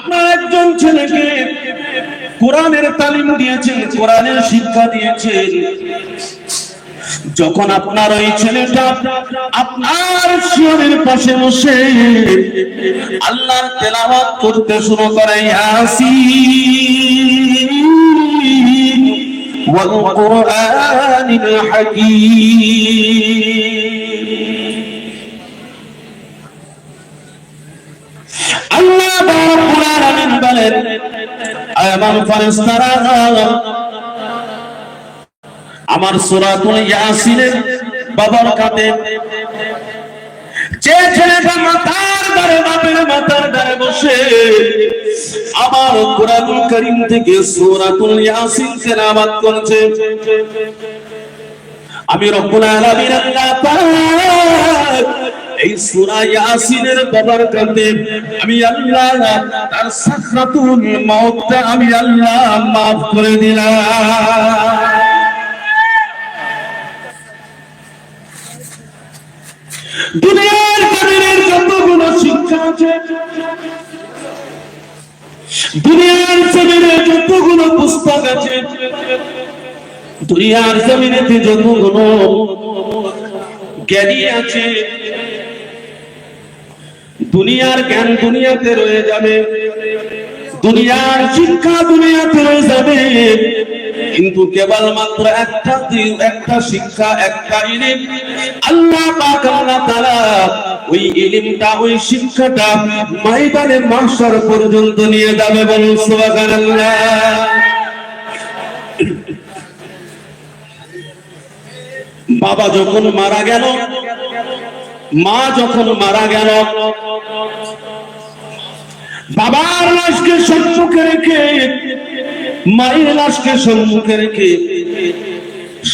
আপনার একজন ছেলেকে কোরআনের তালিম দিয়েছেন, কোরআনের শিক্ষা দিয়েছেন, যখন আপনার ওই ছেলেটা আপনার শিয়রের পাশে বসে আল্লাহর তেলাওয়াত করতে শুরু করে, ইয়াসিন ওয়াল কুরআনিল হাকীম, আল্লাহ রাব্বুল আলামিন বলেন, আমার ফেরেশতারা আমার সূরাতুল ইয়াসিনের বরকতে যে ছেলেটা মাথার দ্বারে বাপের মাথার দ্বারে বসে আমার কোরআনুল কারীম থেকে সূরাতুল ইয়াসিন তেলাওয়াত করছে, আমি রব্বুল আলামিন আল্লাহ পাক এই সূরা ইয়াসিনের বরকতে আমি আল্লাহ তার সাকরাতুল মউতটা আমি আল্লাহ maaf করে দিলাম। দুনিয়ার জমিনের যতগুলো শিক্ষা আছে, দুনিয়ার জমিনে যতগুলো পুস্তক আছে, দুনিয়ার জমিনেতে যতগুলো জ্ঞানী আছে, দুনিয়ার জ্ঞান দুনিয়াতে রয়ে যাবে, দুনিয়ার শিক্ষা দুনিয়াতে রয়ে যাবে, কিন্তু কেবলমাত্র একটা শিক্ষা, একটা ইলম আল্লাহ পাক আল্লাহ তাআলা ওই ইলমটা, ওই শিক্ষাটা ময়দানে মাহশর পর্যন্ত নিয়ে যাবে। বলুন সুবহানাল্লাহ। বাবা যখন মারা গেল, মা যখন মারা গেল, বাবার লাশকে সম্মুখে রেখে, মায়ের লাশকে সম্মুখে রেখে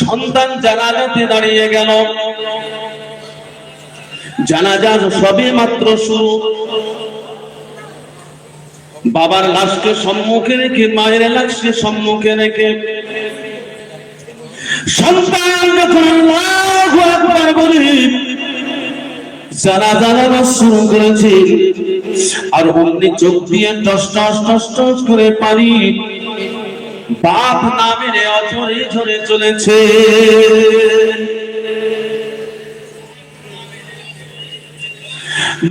সন্তান জানাজাতে দাঁড়িয়ে গেল। জানাজা সবে মাত্র শুরু, বাবার লাশকে সম্মুখে রেখে, মায়ের লাশকে সম্মুখে রেখে সন্তান যখন আল্লাহু আকবার বলে জানাজা নামাজ শুরু করেছে, আর অমনি চোখ দিয়ে টস টস টস টস করে পানি বাপ নামের অঝরে ঝরে চলেছে।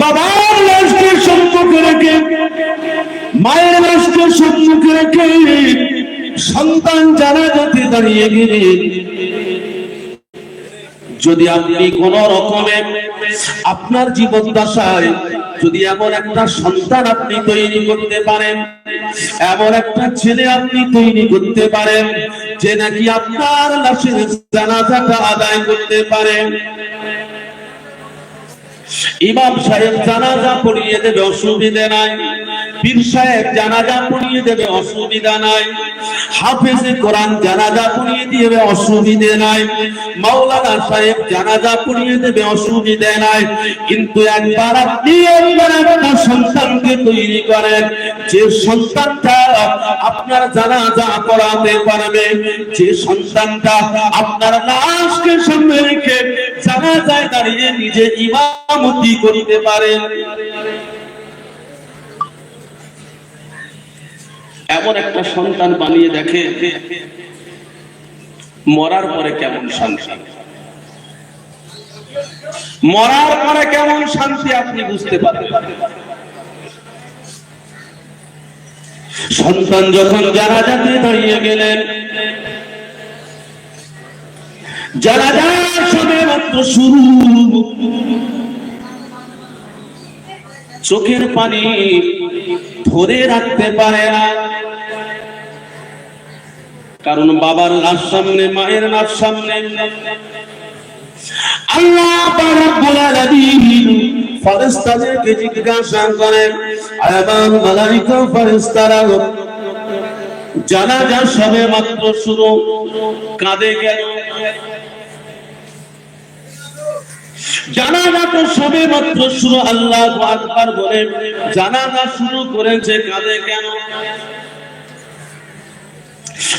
বাবার লাশকে সম্মুখে রেখে, মায়ের লাশকে সম্মুখে রেখে সন্তান জানাজাতে দাঁড়িয়ে গেলে, যদি আপনি কোন রকমে আপনার জীবন দশায় যদি এমন একটা সন্তান আপনি তৈরি করতে পারেন, এমন একটা ছেলে আপনি তৈরি করতে পারেন যে নাকি আপনার লাশের জানাজাটা আদায় করতে পারেন, ইমাম সাহেব জানাজা পড়িয়ে দেবে, অসুবিধা নাই, পীর সাহেব জানাজা পড়িয়ে দেবে, অসুবিধা নাই, হাফেজে কোরআন জানাজা পড়িয়ে দিবে, অসুবিধা নাই, মাওলানা সাহেব জানাজা পড়িয়ে দেবে, অসুবিধা নাই, কিন্তু একবার আপনি একটা সন্তানকে তৈরি করেন যে সন্তানটা আপনার জানাজা পড়াতে পারবে, যে সন্তানটা আপনার লাশকে সামনে রেখে জানাজায় দাঁড়িয়ে নিজে ইমামতি করতে পারেন। এমন একটা সন্তান বানিয়ে দেখে মরার পরে কেমন শান্তি, মরার পরে কেমন শান্তি আপনি বুঝতে পারবেন। সন্তান যখন জানাজাতে দাঁড়িয়ে গেলেন, জানাজা সবে মাত্র শুরু, চোখের পানি ধরে রাখতে পারে না, কারণ বাবার লাশ সামনে, মায়ের লাশ সামনে। আল্লাহ রাব্বুল আলামিন ফেরেশতাদেরকে জিজ্ঞাসা করেন, আমার মালায়েকা ফেরেশতারা জানাজা সবে মাত্র শুরু, কাঁদে কেন? জানাজা তো সবে মাত্র শুরু, আল্লাহু আকবার বলে জানাজা শুরু করেছে, কাঁদে কেন?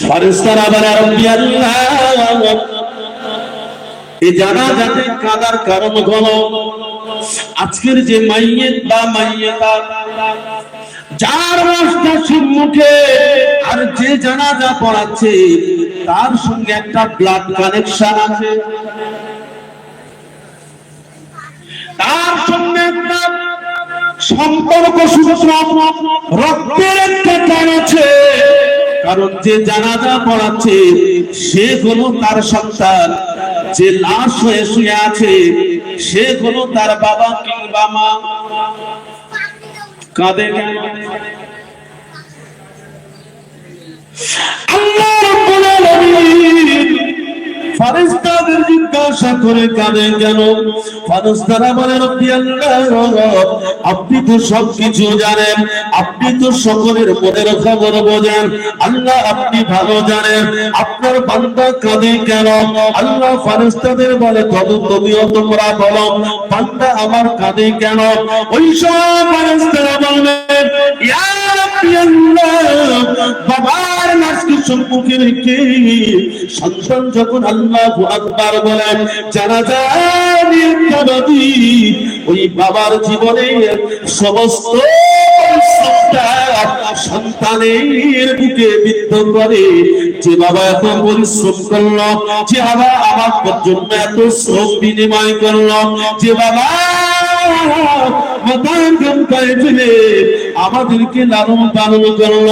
ফেরেশতারা বলে, রব্বি আল্লাহ, এই জানাজাতে কাঁদার কারণ হলো আজকের যে মাইয়িত বা মাইয়িতা যার রাস্তা সম্মুখে আর যে জানাজা পড়াচ্ছে তার সঙ্গে একটা ব্লাড কানেকশন আছে, তার সঙ্গে একটা সম্পর্ক সূত্র রক্তের একটা টান আছে। কারণ যে জানাজা পড়াচ্ছে সে হলো তার সন্তান, যে লাশ হয়ে শুয়ে আছে সে হলো তার বাবা কিংবা মা। কাঁদে কেন? আল্লাহ রাব্বুল আলামিন ফেরেশতাদের জিজ্ঞাসা করে কাঁদে কেন? ফেরেশতারা বলে রব্বি আল্লাহ, আপনি তো সবকিছু জানেন, আপনি তো সকলের মনের খবর বোঝেন। আল্লাহ আপনি ভালো জানেন, আপনার বান্দা কাঁদে কেন? আল্লাহ ফেরেশতাদের বলে তুমিও তোমরা বলো বান্দা আমার কাঁদে কেন? ওই সব ফেরেশতারা বলবেন ইয়া রাব্বি আল্লাহ, বাবার লাশকে সম্মুখে রেখে সন্তান যখন আল্লাহু আকবার বলে জানাজা নিয়ে কাঁদে, ওই বাবার জীবনের সমস্ত সন্তানের বুকে বিদ্ধ করে। যে বাবা এত পরিশ্রম করল, যে বাবা আমার জন্য এত শ্রম বিনিময় করল, যে বাবা আমাদেরকে লালন পালন করল,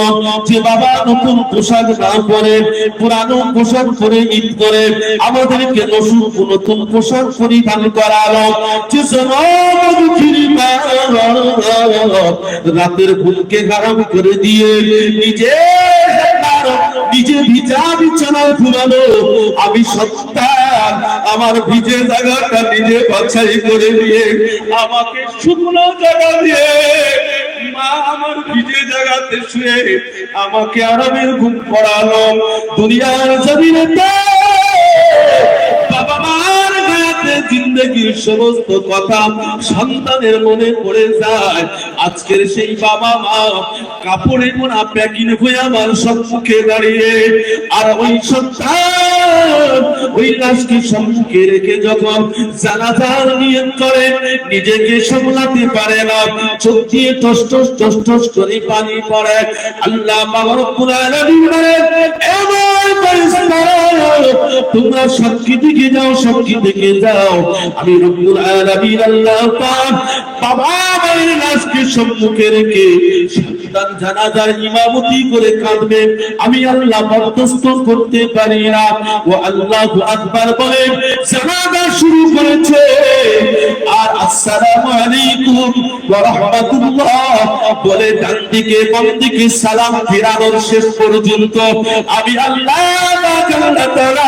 যে বাবা নতুন পোশাক না পরে পুরানো পোশাক পরে ঈদ করে আমাদেরকে নতুন পোশাক পরিধান করালো, যে রাতের ঘুমকে হারাম করে দিয়ে নিজে ভিজা বিছানায় ঘুমালো, আমি সন্তান আমার ভিজে জায়গাটা নিজে বাছাই করে দিয়ে আমাকে শুকনো জায়গা দিয়ে মা আমার ভিজে জায়গাতে শুয়ে আমাকে আরামের ঘুম পড়ালো। দুনিয়ার জমিনেতে বাবা মার গায়ে জিন্দেগির সমস্ত কথা সন্তানের মনে পড়ে যায়। আজকের সেই বাবা মা কাপড়ে মোড়া প্যাকিং হয়ে আমার সম্মুখে দাঁড়িয়ে, আর ওই সন্তান ওই লাশকে সম্মুখে রেখে যখন জানাজার নিয়ত করে নিজেকে সামলাতে পারে না, চোখ দিয়ে টস টস টস টস করে পানি পড়ে। আল্লাহ বাবা রব্বুল আলামিন বলেন এমন পরিস্থিতি তোমরা সাক্ষী দিকে যাও, সাক্ষী দিকে যাও, আমি রব্বুল আলামিন আল্লাহ পাক বাবা মায়ের লাশকে সম্মুখে রেখে সন্তান জানাজার ইমামতি করে কাঁদবে, আমি আল্লাহ বরদাস্ত করতে পারি না। ও আল্লাহু আকবার বলে জানাজা শুরু করেছে, আর আসসালামু আলাইকুম ওয়া রাহমাতুল্লাহ বলে ডান দিকে বাম দিকে সালাম ফেরানোর শেষ পর্যন্ত আমি আল্লাহ তাআলা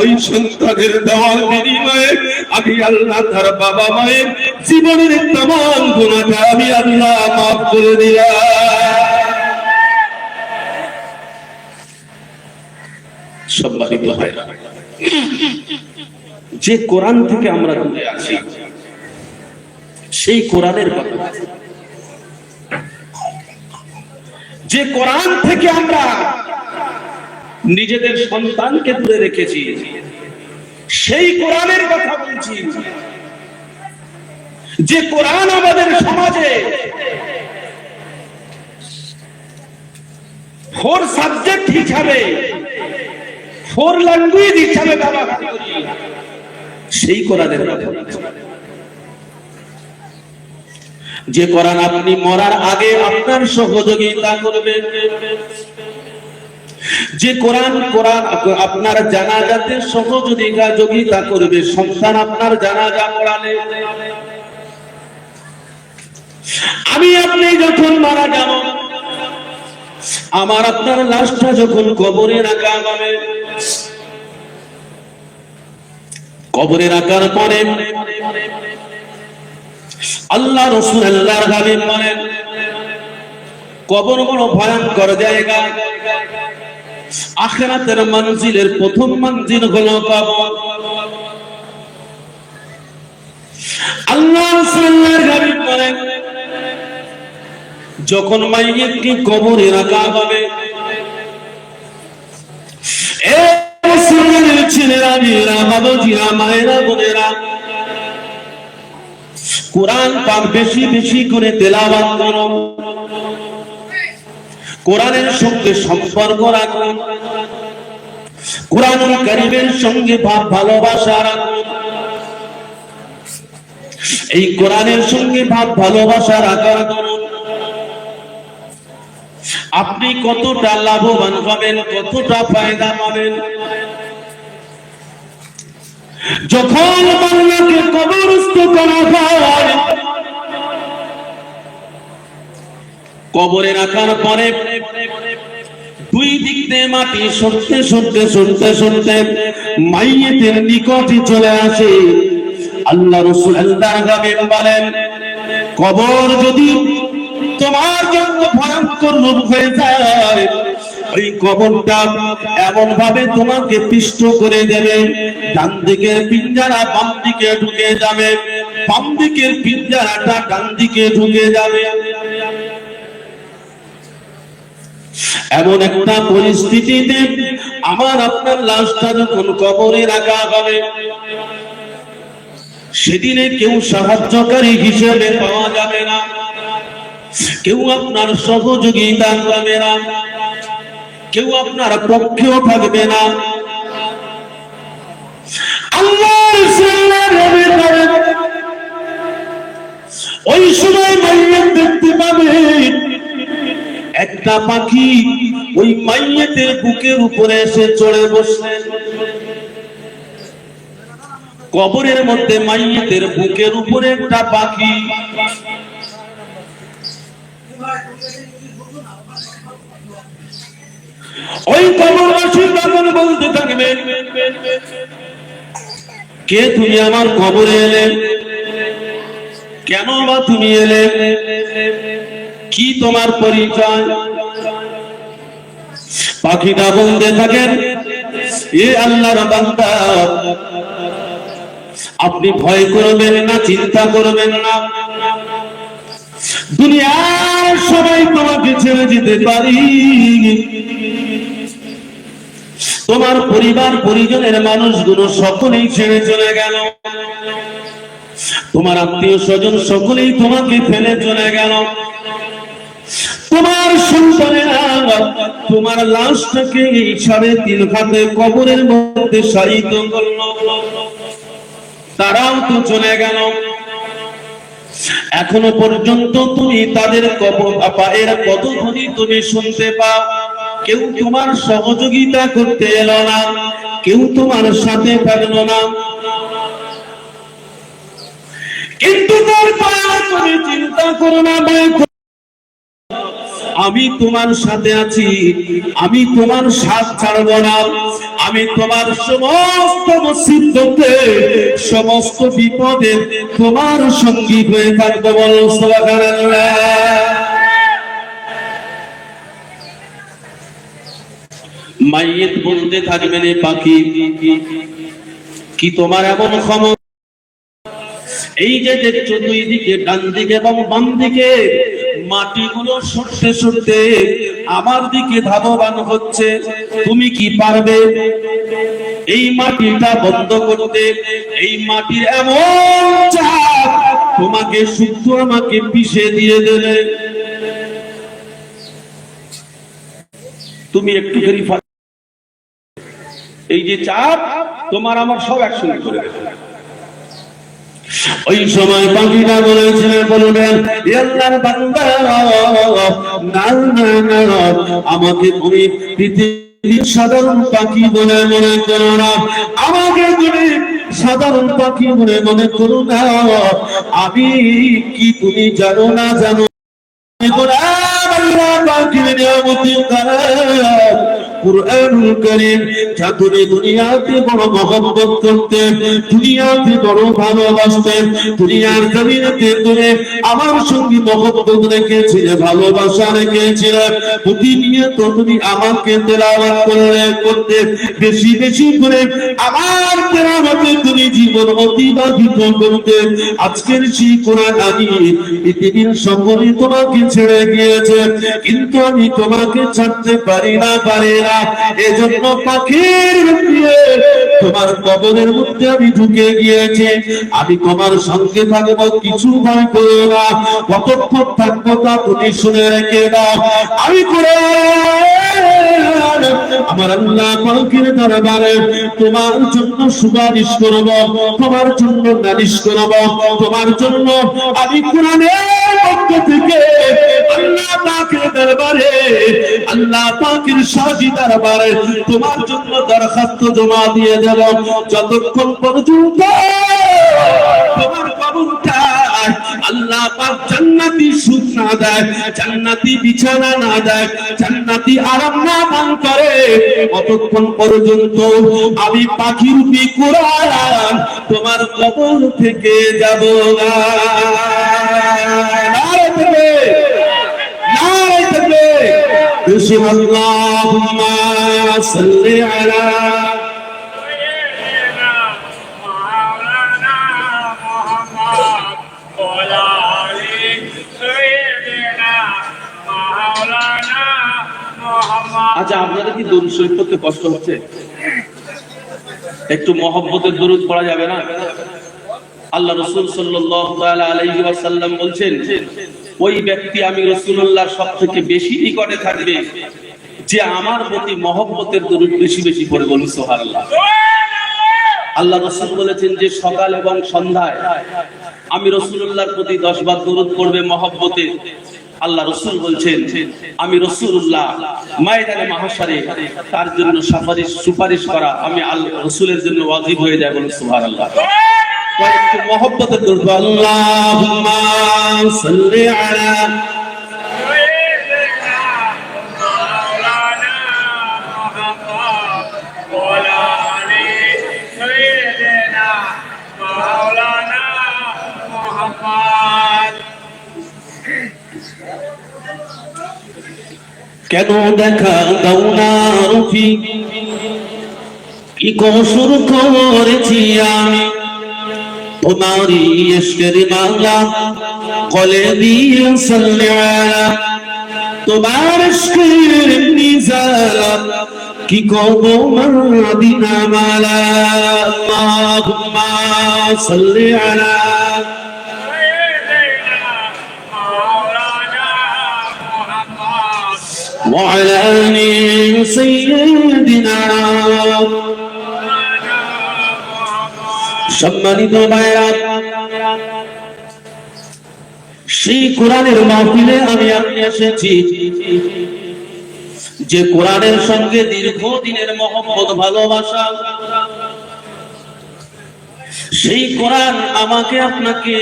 ওই সন্তানের দেওয়ার বিনিময়ে আমি আল্লাহ তার বাবা মায়ের জীবনের तमाम গুনাহটা আমি আল্লাহ মাফ করে দিলাম। সম্মানিত ভাইরা, যে কোরআন থেকে আমরা দূরে আছি সেই কোরআনের কথা, যে কোরআন থেকে আমরা নিজেদের সন্তানকে দূরে রেখেছি সেই কোরআনের কথা বলছি। যে কোরআন আমাদের সমাজে 4 সাবজেক্ট হিসাবে 4 ল্যাঙ্গুয়েজ হিসাবে ব্যবহার করি, সেই কোরআনের কথা। যে কোরআন আপনি মরার আগে আপনার সহযোগিতা করবে, যে কোরআন আপনার জানাজাতে সহযোগিতা করবে, সন্তান আপনার জানাজা পড়ালে, আমি আপনি যখন মারা যাব, আমার আপনার লাশটা যখন কবরে রাখা হবে, কবরে রাখার পরে আল্লাহ রাসূল আল্লাহর হাবিব বলেন কবর বড় ভয়ঙ্কর জায়গা, আখিরাতের মঞ্জিলের প্রথম মঞ্জিল হলো কবর। আল্লাহ রাসূল আল্লাহর হাবিব বলেন যখন মাইয়িতকে কবরে রাখা হবে, এ মুসলমানের ছেলেরা, মেয়েরা, বাবাজিরা, মায়েরা, বোনেরা, কোরআন পাক বেশি বেশি করে তেলাওয়াত করো। কোরআনের সঙ্গে সম্পর্ক রাখুন, কোরআনুল কারীমের সঙ্গে ভাব ভালোবাসা রাখুন। এই কোরআনের সঙ্গে ভাব ভালোবাসা রাখার করুন, আপনি কতটা লাভবান হবেন, কতটা ফায়দা পাবেন। যখন বাংলাকে কবরস্থ করা হয়, কবরে রাখার পরে দুই দিক দিয়ে মাটি সরতে সরতে সরতে সরতে মাইয়েতের নিকটে চলে আসে। আল্লাহ রাসূল বলেন, কবর যদি তোমার জন্য ভয়ঙ্কর রূপ হয়ে যায়, ওই কবরটা এমন ভাবে তোমাকে পিষ্ট করে দেবে, ডান দিকের পিঞ্জারা বাম দিকে ঢুকে যাবে, বাম দিকের পিঞ্জারাটা ডান দিকে ঢুকে যাবে। এমন একটা পরিস্থিতিতে আমার আপনার লাশটা যখন কবরে রাখা হবে, সেদিনে কেউ সাহায্যকারী হিসেবে পাওয়া যাবে না, কেউ আপনার সহযোগিতা করবে না, কেউ আপনার পক্ষেও থাকবে না। ওই সময় মাইয়াত দেখতে পাবে একটা পাখি ওই মাইয়াতের বুকের উপরে এসে চড়ে বসলেন। কবরের মধ্যে মাইয়াতের বুকের উপরে একটা পাখি, ওই কবরবাসী তখন বলতে থাকবে, কে তুমি আমার কবরে এলে, কেন বা তুমি এলে, কি তোমার পরিচয়? পাখিটা বলতে থাকেন, এ আল্লাহর বান্দা, আপনি ভয় করবেন না, চিন্তা করবেন না, দুনিয়ার সবাই তোমাকে ছেড়ে যেতে পারি, তোমার পরিবার পরিজনের মানুষগুলো সকলেই ছেড়ে চলে গেল, তোমার আত্মীয় স্বজন সকলেই তোমাকে ফেলে চলে গেল, তোমার সন্তানেরা তোমার লাশটাকে এই 3.5 হাতে কবরের মধ্যে শায়িত করলো, তারাও তো চলে গেল, এখনো পর্যন্ত তুমি তাদের পায়ের পদধ্বনি তুমি শুনতে পাও, কেউ তোমার সহযোগিতা করতে এলো না, কেউ তোমার সাথে থাকলো না, কিন্তু তারপরেও তুমি চিন্তা করো না, আমি তোমার সাথে আছি, আমি তোমার সাথ ছাড়বো না, আমি তোমার সমস্ত মুসিবতে সমস্ত বিপদে তোমার সঙ্গী হয়ে থাকবো। বলো সুবহানাল্লাহ। মাইয়িত বলতে থাকবেন, এ পাখি, কি তোমার এমন ক্ষমতা? এই যে দেখছো দুই দিকে, ডান দিকে এবং বাম দিকে মাটিগুলো সরতে সরতে আমার দিকে ধাবমান হচ্ছে, তুমি কি পারবে এই মাটিটা বন্ধ করতে? এই মাটির এমন চাপ তোমাকে শুদ্ধ আমাকে পিষে দিয়ে দেবে, তুমি একটুখানি এই যে চাপ তোমার আমার সব একসঙ্গে করে দেবে। ওই সময় পাখিটা বলেছিলেন, বলবেন, আল্লাহর বান্দা, না না না, আমাকে তুমি পৃথিবীর সাধারণ পাখি বলে মনে করো না, আমাকে তুমি সাধারণ পাখি বলে মনে করো না, আমি কি তুমি জানো না, জানো কুরআনুল কারীম যাদের দুনিয়াতে বড় মহব্বত করতে, দুনিয়াতে বড় ভালোবাসতে, দুনিয়ার জমিনেতে তুমি আমার সঙ্গে মহব্বত রেখেছিলে, ভালোবাসা রেখেছিলে, প্রতিনিয়ত তুমি আমাকে তেলাওয়াত করতে, বেশি বেশি করে আমার তেলাওয়াতে তুমি জীবন অতিবাহিত করতে, আজকের সেই কোরআন আমি পৃথিবীর সকলে তোমাকে ছেড়ে গিয়েছে, কিন্তু আমি তোমাকে ছাড়তে পারি না, পারি না, না, এজন্য পাখির দিয়ে তোমার কবরের মধ্যে আমি ঢুকে গিয়েছি, আমি তোমার সঙ্গে থাকবো, কিছু ভয় করো না, কতক্ষণ থাকবো তা তুমি শুনে রেখে দাও। আমি কোরআন আমার আল্লাহ পাকের দরবারে তোমার জন্য সুপারিশ করব, তোমার জন্য নালিশ করব, তোমার জন্য আমি কোরআনের পক্ষ থেকে আল্লাহ পাকের দরবারে, আল্লাহ পাকের শাহী দরবারে তোমার জন্য দরখাস্ত জমা দিয়ে দেব, যতক্ষণ পর্যন্ত তোমার কবরটা আল্লাহ পাক জান্নাতি সুখ না দেয়, জান্নাতি বিছানা না দেয়, জান্নাতি আরাম না দান করে, ততক্ষণ পর্যন্ত আমি পাখিরূপী কোরআন তোমার কবর থেকে যাব না। নারে তাকবীর, নারে তাকবীর, আল্লাহুম্মা সাল্লি আলা আচ্ছা, আপনাদের কি দরুদ শরীফ পড়তে কষ্ট হচ্ছে? একটু মহব্বতের দরুদ পড়া যাবে না? আল্লাহ রাসূল সাল্লাল্লাহু তাআলা আলাইহি ওয়াসাল্লাম বলছেন, ওই ব্যক্তি আমি রাসূলুল্লাহর সবথেকে বেশি নিকটে থাকবে যে আমার প্রতি মহব্বতের দরুদ বেশি বেশি পড়ে। বলুন সুবহানাল্লাহ। আল্লাহ রাসূল বলেছেন যে সকাল এবং সন্ধ্যায় আমি রাসূলুল্লাহর প্রতি 10 বার দরুদ পড়বে মহব্বতে। আল্লাহ রাসূল বলছেন আমি রাসূলুল্লাহ ময়দানে মাহশারে তার জন্য সুপারিশ করা আমি আল্লাহ রাসূলের জন্য ওয়াজিব হয়ে যায়। বলুন সুবহানাল্লাহ। একটু মহব্বতের দরুদ, আল্লাহুম্মা সাল্লি আলা কেন দেখা দাও না রফি, কি কসুর করেছি আমি, তোমারি ইশকের মালা গলে দিয়ে সাল্লি আলা, তোমার ইশকের নিজালা কি কব মদিনা মালা, আল্লাহুম্মা সাল্লি আলা وعلى آل سيدنا। সম্মানিত ভাইরা, সেই কোরআনের মাহফিলে আমি আপনি এসেছি, যে কোরআনের সঙ্গে দীর্ঘদিনের মহব্বত ভালোবাসা, সেই কোরআন আমাকে আপনাকে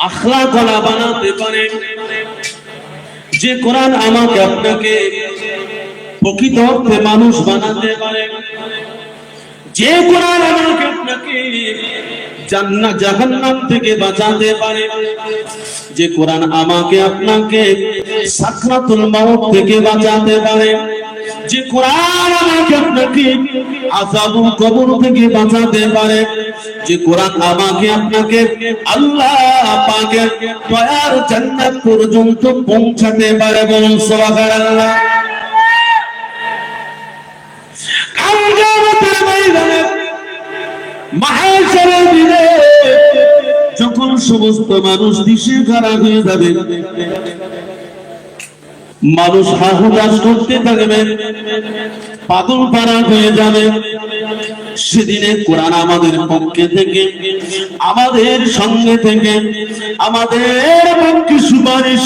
আখলাকওয়ালা বানাতে পারে, যে কোরআন আমাকে আপনাকে প্রকৃত অর্থে মানুষ বানাতে পারে, যে কোরআন আমাকে আপনাকে জান্নাত জাহান্নাম থেকে বাঁচাতে পারে, যে কোরআন আমাকে আপনাকে সাকরাতুল মাউত থেকে বাঁচাতে পারে, যে কোরআন আমাকে আপনাকে আযাবুল কবর থেকে বাঁচাতে পারে, যে কোরআন আমাকে আপনাকে আল্লাহ পাকের দয়ার জান্নাত পর্যন্ত পৌঁছাতে পারে। বলুন সুবহানাল্লাহ। কিয়ামতের ময়দানে মাহশারের দিনে যখন সমস্ত মানুষ দিশেহারা হয়ে যাবে, মানুষ হাহুতাশ করতে থাকবে, পাগল পারা হয়ে যাবে, সেদিনে কোরআন আমাদের পক্ষে থেকে, আমাদের সঙ্গে থেকে, আমাদের পক্ষে সুপারিশ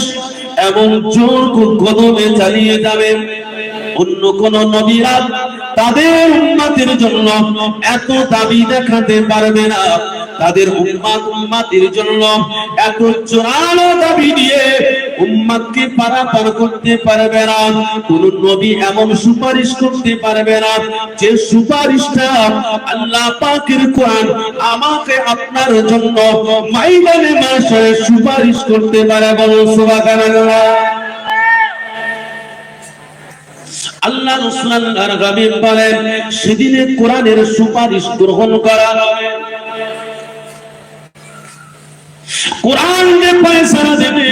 এবং জোর কদমে চালিয়ে যাবে। অন্য কোন নবীরা তাদের উম্মতের জন্য এত দাবি দেখাতে পারবে না, তাদের উম্মতের জন্য এত জোরালো দাবি দিয়ে উম্মতকে পারাপার করতে পারবে না। কোন নবী এমন সুপারিশ করতে পারবে না যে সুপারিশটা আল্লাহ পাকের কোরআন আমাকে আপনার জন্য ময়দানে মাহশারে সুপারিশ করতে পারে। বলুন সুবহানাল্লাহ। আল্লাহ রাসূল আল্লাহর হাবিব বলেন, সেদিনে কোরআনের সুপারিশ গ্রহণ করা হবে। কোরআন যে ফয়সালা দেবে,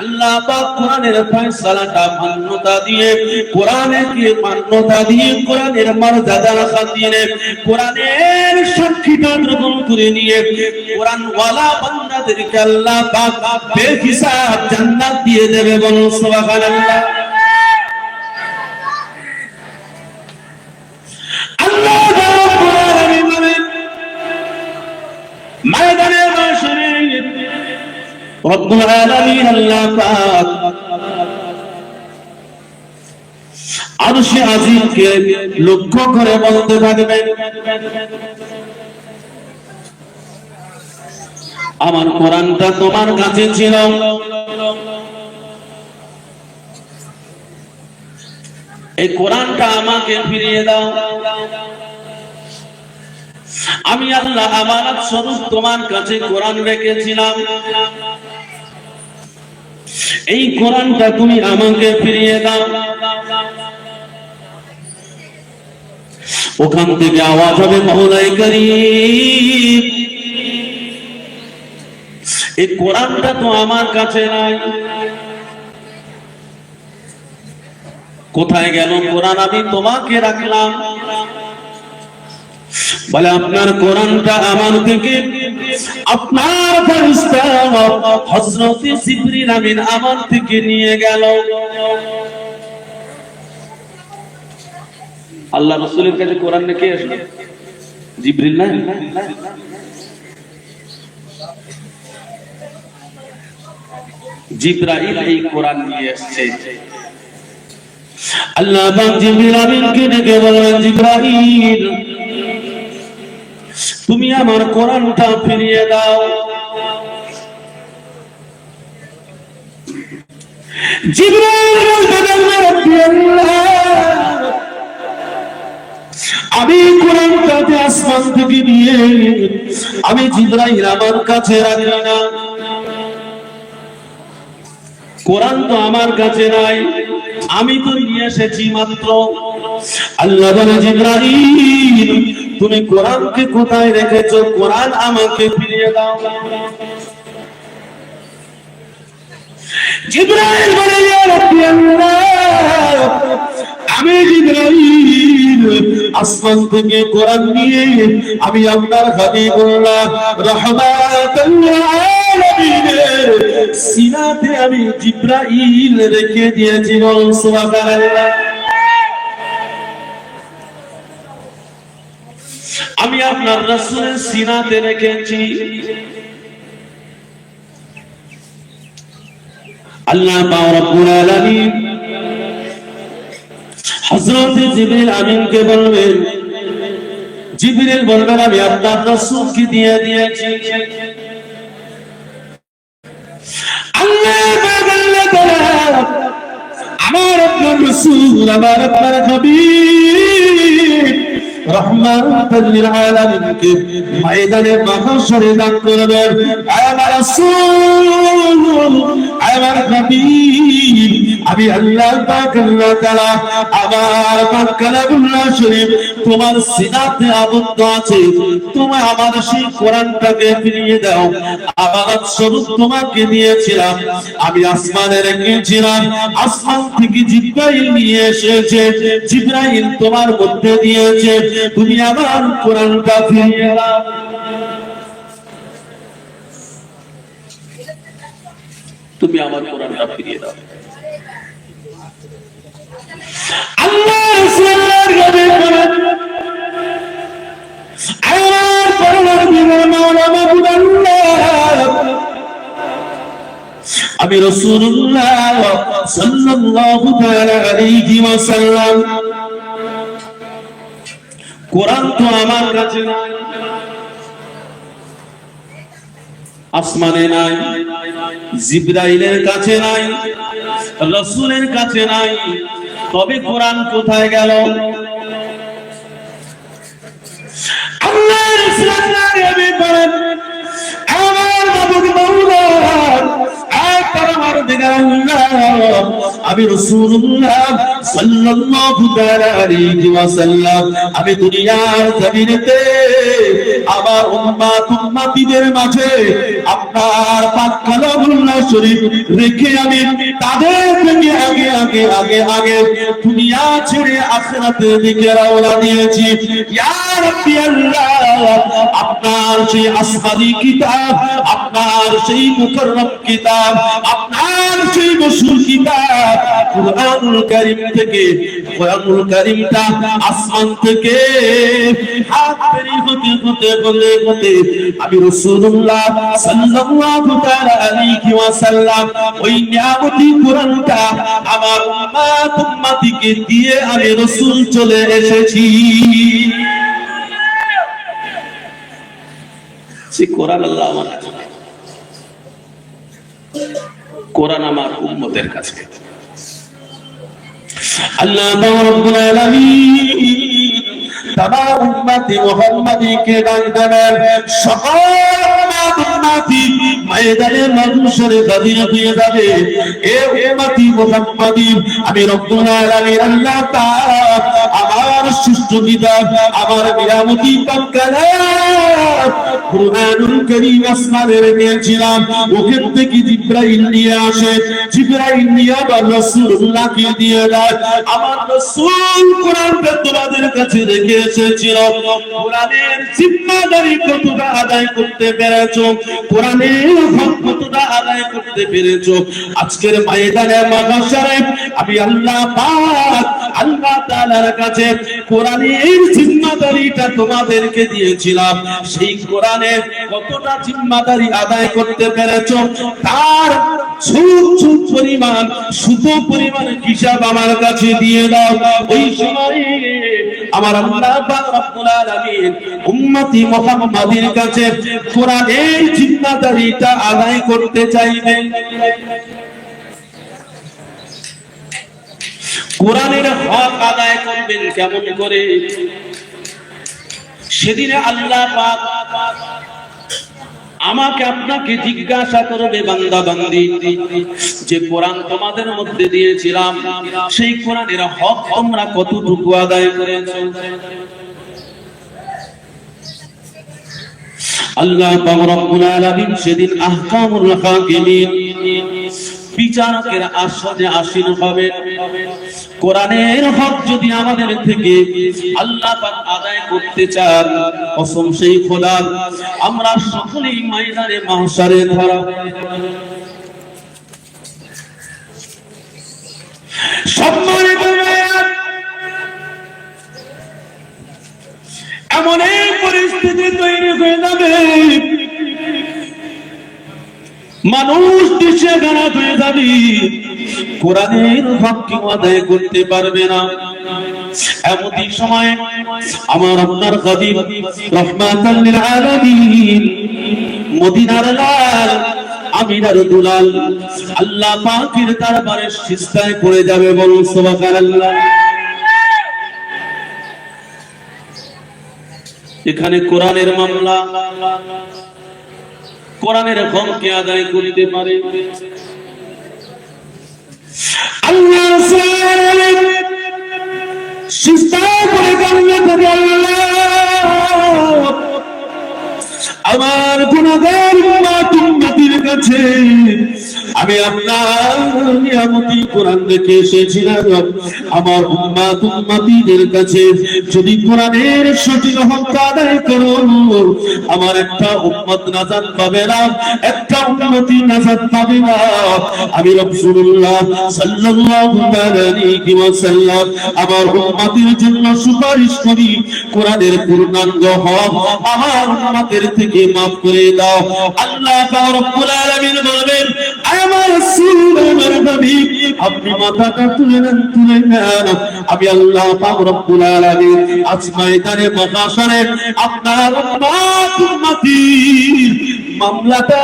আল্লাহ পাক কোরআনের ফয়সালাটা মান্যতা দিয়ে, কোরআনকে মান্যতা দিয়ে, কোরআনের মর্যাদার খাতিরে, কোরআনের সাক্ষীটা গ্রহণ করে নিয়ে কোরআন ওয়ালা বান্দাদেরকে আল্লাহ পাক বেহিসাব জান্নাত দিয়ে দেবে। বলুন সুবহানাল্লাহ। আল্লাহ রাব্বুল আলামিন বলেন ময়দানে মাশরে রব্বুল আলামিন আল্লাহ পাক আরশে আজিমকে লক্ষ্য করে বলতে থাকবেন, আমার কোরআনটা তোমার কাছে ছিল, এই কোরআনটা আমাকে ফিরিয়ে দাও। আমি আল্লাহ আমানত স্বরূপ তোমার কাছে কোরআন রেখেছিলাম, এই কোরআনটা তুমি আমাকে ফিরিয়ে দাও। ওখান থেকে আওয়াজ হবে মওলাই করিম, এই কোরআনটা তো আমার কাছে নাই, কোথায় গেল কোরআন? আমি তোমাকে রাখলাম। বলে আপনার কোরআনটা আমার থেকে আপনার ফেরেশতা হযরত জিবরিল আমিন আমার থেকে নিয়ে গেল। আল্লাহ রাসূলের কাছে কোরআন নিয়ে কে আসলো? জিবরিল না? জিবরাইল এই কোরআন নিয়ে এসেছে। আল্লাহ পাক জিবরিল আমিনকে ডেকে বললেন, জিবরাইল তুমি আমার কোরআনটা ফিরিয়ে দাও। জিবরাইল বললেন, আমি কোরআনটাকে আসমান থেকে নিয়ে আমি জিবরাইল আমার কাছে রাখি না, কোরআন তো আমার কাছে নাই, আমি তো নিয়ে এসেছি মাত্র। আল্লাহ বলে, জিবরাইল তুমি কোরআনকে কোথায় রেখেছো? কোরআন আমাকে ফিরিয়ে দাও। জিবরাইল বলে, ইয়া রাব্বি আল্লাহ, আমি জিবরাইল আসমান থেকে কোরআন নিয়ে আমি আপনার হাবিবুল্লাহ রাহমাতুল আলামিনের সিনাতে আমি জিবরাইল রেখে দিয়েছি। বলুন সুবহানাল্লাহ। আমি আপনার রাসূলের সিনাতে রেখেছি। আল্লাহ পাক রব্বুল আলামিন হযরত জিবরিল আমিনকে বলবেন, জিবরিল বলবেন আমি আপনার রাসূলকে দিয়ে দিয়েছি। আল্লাহ পাক বলেন আমার আপনার রাসূল, আমার আপনার হাবিব রহমাতুল লিল আলামিনকে ময়দানে মাহশরে দান করবেন, আমার রাসূল, আমার হাবিব, আমি আল্লাহ পাক আল্লাহ তাআলা আমার পাক কালামুল্লাহ শরীফ তোমার সিনাতে আবদ্ধ আছে, তুমি আমার সেই কোরআনটাকে ফিরিয়ে দাও। আমানত স্বরূপ তোমাকে দিয়েছিলাম, আমি আসমানে রেখেছিলাম, আসমান থেকে জিবরাইল নিয়ে এসেছে, জিবরাইল তোমার মধ্যে দিয়েছে, তুমি আমার কোরআনটা ফিরিয়ে দাও। তুমি আমার কোরআনটা ফিরিয়ে দাও। আল্লাহ রাসূলের গাবে করেন, আমার পরওয়ারদিগার মাওলা মাবুদ আল্লাহ, আমি রাসূলুল্লাহ সাল্লাল্লাহু তাআলা আলাইহি ওয়াসাল্লাম, কোরআন তো আমার কাছে নাই, আসমানে নাই, জিবরাইলের কাছে নাই, রাসূলের কাছে নাই, তবে কোরআন কোথায় গেল? আল্লাহ রাসূলের নবী বলেন, আমার মাবুদ মাওলা, আমার পরওয়ারদিগার আল্লাহ, আমি রাসূলুল্লাহ সাল্লাল্লাহু তাআলা আলাইহি ওয়াসাল্লাম আমি দুনিয়ার জমিনেতে আমার উম্মতিদের মাঝে আপনার পাক কালামুল্লাহ শরীফ রেখে আমি তাদের থেকে আগে দুনিয়া ছেড়ে আখিরাতের দিকে রওনা দিয়েছি। ইয়া রাব্বি আল্লাহ, আপনার সেই আসমানি কিতাব, আপনার সেই মুকাররম কিতাব, আপনার সেই মশহুর কিতাব কুরআনুল কারীম থেকে, কুরআনুল কারীমটা আসমান থেকে হাত বেরি হতে আমি রাসূলুল্লাহ সাল্লাল্লাহু তাআলা আলাইহি ওয়াসাল্লাম ওই নিয়ামতি কুরআনটা আমার উম্মতিকে দিয়ে আমি রাসূল চলে এসেছি। সে কোরআন আল্লাহ আমার কাছে, কোরআন আমার উম্মতের কাছে। আল্লাহ রাব্বুল আলামিন তামাম উম্মতি মুহাম্মাদীকে ডাক দেবেন, সকল উম্মতি ময়দানে মাহশরে দাঁড়িয়ে হয়ে যাবে। এ উম্মতি মুহাম্মাদী, আমি রব্বুল আলামিন আল্লাহ তাআলা আমার সৃষ্ট কিতাব, আমার নিয়ামতি পাক কালাম কুরআনুল কারীম আসমানে রেখেছিলাম। ওখান থেকে জিবরাইল নিয়ে আসে, জিবরাইল নিয়ে আবার রাসূলুল্লাহকে দিয়ে দেয়। আমার রাসূল কোরআনটা তোমাদের কাছে রেখে এসেছিল। কোরআনের জিম্মাদারি কতটা আদায় করতে পেরেছো, কোরআনের হক কতটা আদায় করতে পেরেছো। আজকের ময়দানে মাহশরে আমি আল্লাহ পাক আল্লাহ তাআলার কাছে কোরআনের জিম্মাদারিটা তোমাদেরকে দিয়েছিলাম। সেই কোরআনের কতটা জিম্মাদারি আদায় করতে পেরেছো তার সুদ পরিমাণ, সুদ পরিমাণ হিসাব আমার কাছে দিয়ে দাও। ওই সময়ে আমার আল্লাহ পাক রব্বুল আলামিন উম্মতি মুহাম্মাদের কাছে কোরআনের জিম্মাদারিটা আদায় করতে চাইবেন। কোরআনের হক আদায় করবেন কেমন করে? সেদিনে আল্লাহ পাক আমাকে আপনাকে জিজ্ঞাসা করবে, বান্দা বান্দি, যে কোরআন তোমাদের মধ্যে দিয়েছিলাম সেই কোরআনের হক তোমরা কতটুকু আদায় করেছো? আল্লাহ পাক রব্বুল আলামিন সেদিন আহকামুল হাকিমিন বিচারকের আসনে আসীন হবে। কোরআনের হক যদি আমাদের থেকে আল্লাহ পাক আদায় করতে চান, কসম সেই খোদার, আমরা সকলেই ময়দানে মাহশরে ধরা সম্মানিত এমন এক পরিস্থিতি তৈরি হয়ে যাবে, মানুষ দেশে গানা হয়ে যাবে, কোরআনের হক কেউ আদায় করতে পারবে না। এমনই সময় আমার আপনার খাদিম রাহমাতাল লিল আলামিন মদিনার লাল আমিনার দুলাল আল্লাহ পাকের দরবারে সিজদায় পড়ে যাবে। বলুন সুবহানাল্লাহ। এখানে কোরআনের মামলা, কোরআনের হককে আদায় করতে পারে আল্লাহ সিজদায় পড়ে যাবে। আল্লাহ আমার গুনাহগার উম্মতির কাছে আমি আপনার নিয়ামতি কোরআন রেখে এসেছিলাম। আমার উম্মতিদের কাছে যদি কোরআনের সঠিক হক আদায় করো, আমার একটা উম্মত নাজাত পাবে না, একটা উম্মতি নাজাত পাবে না। আমি রাসূলুল্লাহ সাল্লাল্লাহু আলাইহি ওয়াসাল্লাম আমার উম্মতির জন্য সুপারিশ করি, কোরআনের পূর্ণাঙ্গ হক আমার উম্মতের থেকে মাফ করে দাও। আল্লাহ পাক রব্বুল আলামিন বলবেন, আমার রাসূল আমার নবী আপনি মাথাটা তুলে নেন। আমি আল্লাহ পাক রব্বুল আলামিন আজ ময়দানে মাহশরে আপনার উম্মতির মামলাটা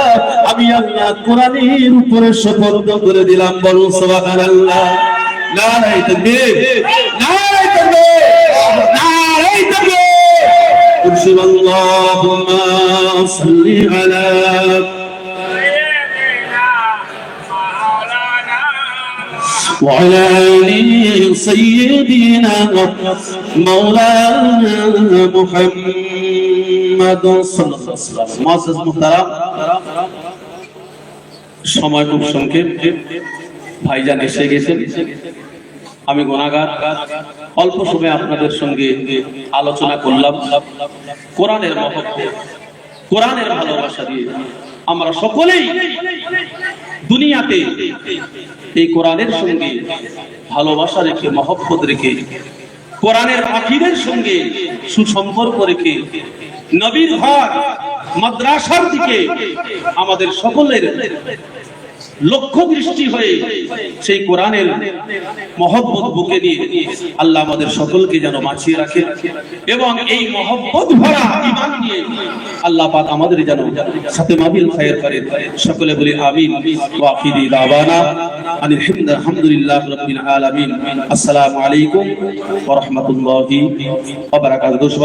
আমি আল্লাহ কোরআনের উপরে সুপর্দ করে দিলাম। বলুন সুবহানাল্লাহ। নারায়ে তাকবীর, নারায়ে তাকবীর, নারায়ে তাকবীর। আল্লাহুম্মা সাল্লি আলা وعلى آل سيدنا مولانا محمد صلى الله عليه وسلم معزز محترم সময় খুব সংক্ষেপ ভাইজান এসে গেছেন আমি গুনাহগার অল্প সময় আপনাদের সঙ্গে আলোচনা করলাম কোরআনের মহব্বত কোরআনের ভালোবাসা দিয়ে আমরা সকলেই দুনিয়াতে এই কোরআনের সঙ্গে ভালোবাসা রেখে মহব্বত রেখে কোরআনের আকিদের সঙ্গে সুসম্পর্ক রেখে নবীর ঘর মাদ্রাসার দিকে আমাদের সকলের লক্ষ্য দৃষ্টি হয়ে সেই কোরআনের মহব্বত বুকে নিয়ে আল্লাহ আমাদের সকলকে যেন বাঁচিয়ে রাখে এবং এই মহব্বত ভরা ঈমান নিয়ে আল্লাহ পাক আমাদের যেন সাথে মাহফিল খায়ের করেন সকলে বলি আমিন ওয়া আখিরি দাওয়ানা আলহামদুলিল্লাহি রাব্বিল আলামিন আসসালামু আলাইকুম ওয়া রাহমাতুল্লাহি ওয়া বারাকাতুহু।